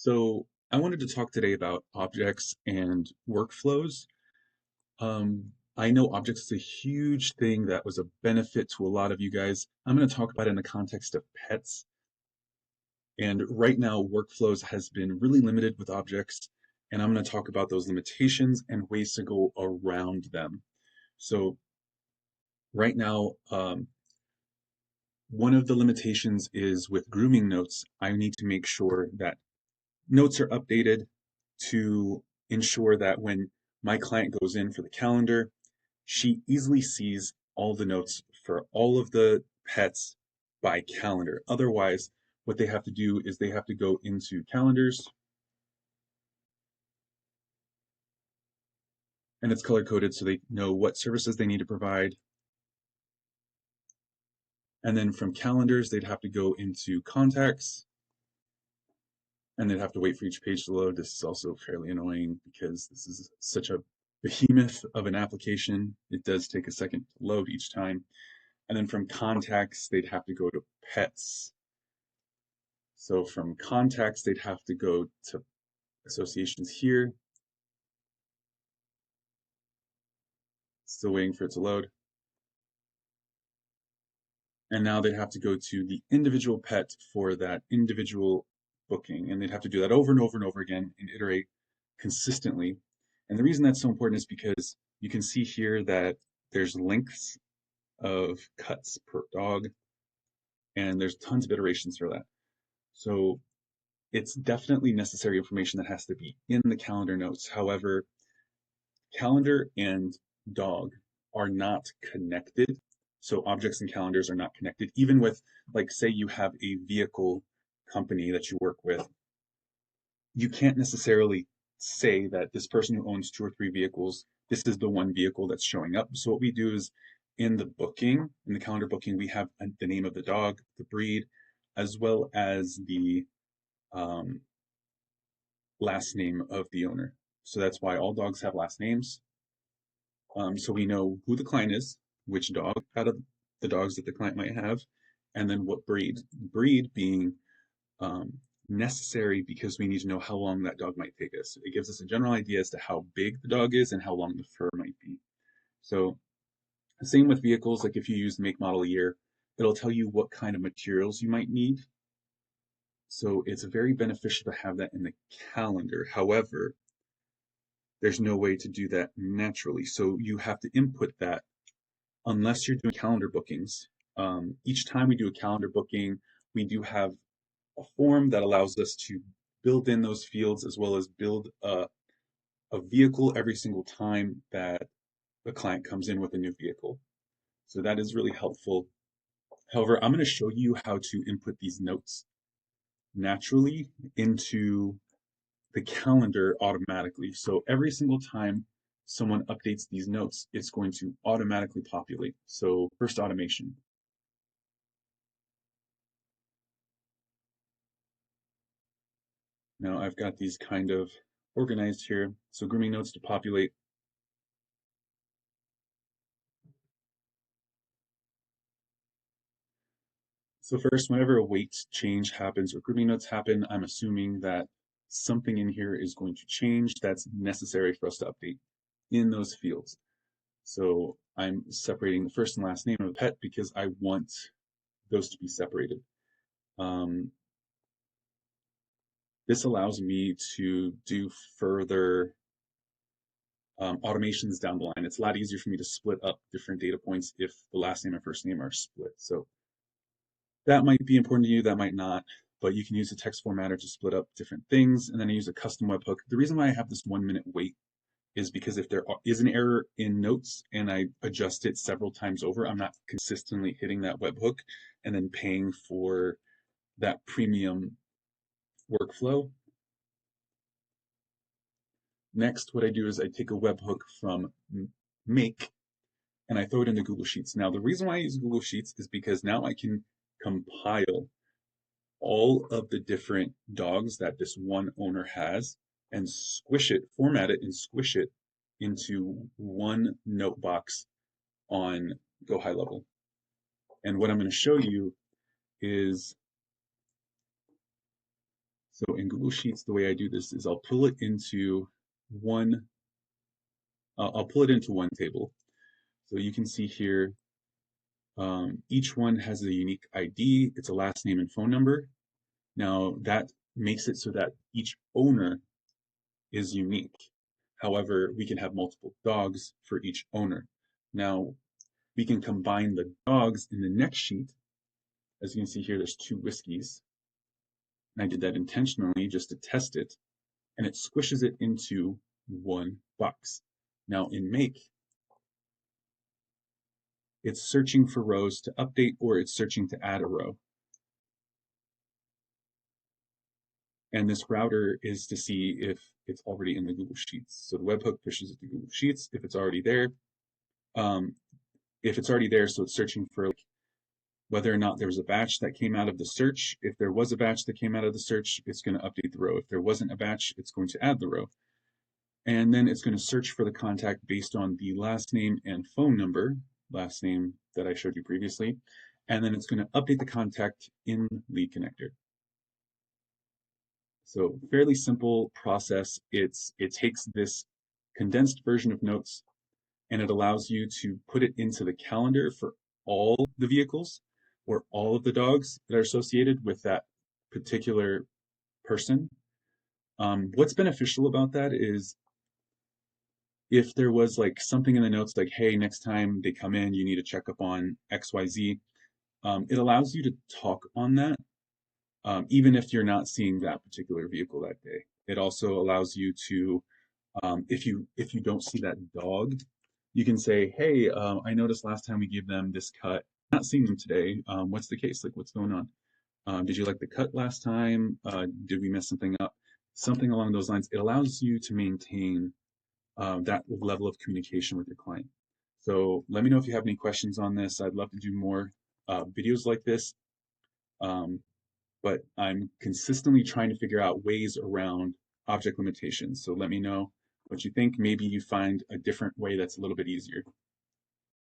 So I wanted to talk today about objects and workflows. I know objects is a huge thing that was a benefit to a lot of you guys. I'm going to talk about it in the context of pets. And right now, workflows has been really limited with objects. And I'm going to talk about those limitations and ways to go around them. So right now, one of the limitations is with grooming notes. I need to make sure that notes are updated to ensure that when my client goes in for the calendar, she easily sees all the notes for all of the pets by calendar. Otherwise, what they have to do is they have to go into calendars, and it's color coded so they know what services they need to provide. And then from calendars, they'd have to go into contacts, and they'd have to wait for each page to load. This is also fairly annoying because this is such a behemoth of an application. It does take a second to load each time. And then from contacts, they'd have to go to pets. So from contacts, they'd have to go to associations here. Still waiting for it to load. And now they'd have to go to the individual pet for that individual booking. And they'd have to do that over and over and over again and iterate consistently. And the reason that's so important is because you can see here that there's lengths of cuts per dog, and there's tons of iterations for that. So it's definitely necessary information that has to be in the calendar notes. However, calendar and dog are not connected. So objects and calendars are not connected. Even with, like, say you have a vehicle company that you work with, you can't necessarily say that this person who owns 2 or 3 vehicles, this is the one vehicle that's showing up. So what we do is in the booking, in the calendar booking, we have the name of the dog, the breed, as well as the last name of the owner. So that's why all dogs have last names. So we know who the client is, which dog out of the dogs that the client might have, and then what breed. Breed being necessary because we need to know how long that dog might take us. It gives us a general idea as to how big the dog is and how long the fur might be. So same with vehicles, like if you use make, model, year, it'll tell you what kind of materials you might need. So it's very beneficial to have that in the calendar. However, there's no way to do that naturally. So you have to input that unless you're doing calendar bookings. Each time we do a calendar booking, we do have a form that allows us to build in those fields as well as build a vehicle every single time that the client comes in with a new vehicle. So that is really helpful. However, I'm going to show you how to input these notes naturally into the calendar automatically. So every single time someone updates these notes, it's going to automatically populate. So first automation. Now I've got these kind of organized here. So grooming notes to populate. So first, whenever a weight change happens or grooming notes happen, I'm assuming that something in here is going to change that's necessary for us to update in those fields. So I'm separating the first and last name of the pet because I want those to be separated. This allows me to do further automations down the line. It's a lot easier for me to split up different data points if the last name and first name are split. So that might be important to you, that might not, but you can use a text formatter to split up different things. And then I use a custom webhook. The reason why I have this 1-minute wait is because if there is an error in notes and I adjust it several times over, I'm not consistently hitting that webhook and then paying for that premium workflow. Next, what I do is I take a webhook from Make and I throw it into Google Sheets. Now, the reason why I use Google Sheets is because now I can compile all of the different dogs that this one owner has and squish it, format it and squish it into one note box on GoHighLevel. And what I'm going to show you is So in Google Sheets, the way I do this is I'll pull it into one, I'll pull it into one table. So you can see here, each one has a unique ID. It's a last name and phone number. Now that makes it so that each owner is unique. However, we can have multiple dogs for each owner. Now we can combine the dogs in the next sheet. As you can see here, there's two Whiskies. And I did that intentionally just to test it. And it squishes it into one box. Now in Make, it's searching for rows to update or it's searching to add a row. And this router is to see if it's already in the Google Sheets. So the webhook pushes it to Google Sheets if it's already there. If it's already there, so it's searching for like whether or not there was a batch that came out of the search. If there was a batch that came out of the search, it's going to update the row. If there wasn't a batch, it's going to add the row. And then it's going to search for the contact based on the last name and phone number, last name that I showed you previously. And then it's going to update the contact in Lead Connector. So fairly simple process. It takes this condensed version of notes and it allows you to put it into the calendar for all the vehicles or all of the dogs that are associated with that particular person. What's beneficial about that is if there was like something in the notes like, hey, next time they come in, you need to check up on XYZ, it allows you to talk on that, even if you're not seeing that particular vehicle that day. It also allows you to, if you don't see that dog, you can say, hey, I noticed last time we gave them this cut, not seeing them today. What's the case? Like, what's going on? Did you like the cut last time? Did we mess something up? Something along those lines. It allows you to maintain that level of communication with your client. So let me know if you have any questions on this. I'd love to do more videos like this, but I'm consistently trying to figure out ways around object limitations. So let me know what you think. Maybe you find a different way that's a little bit easier.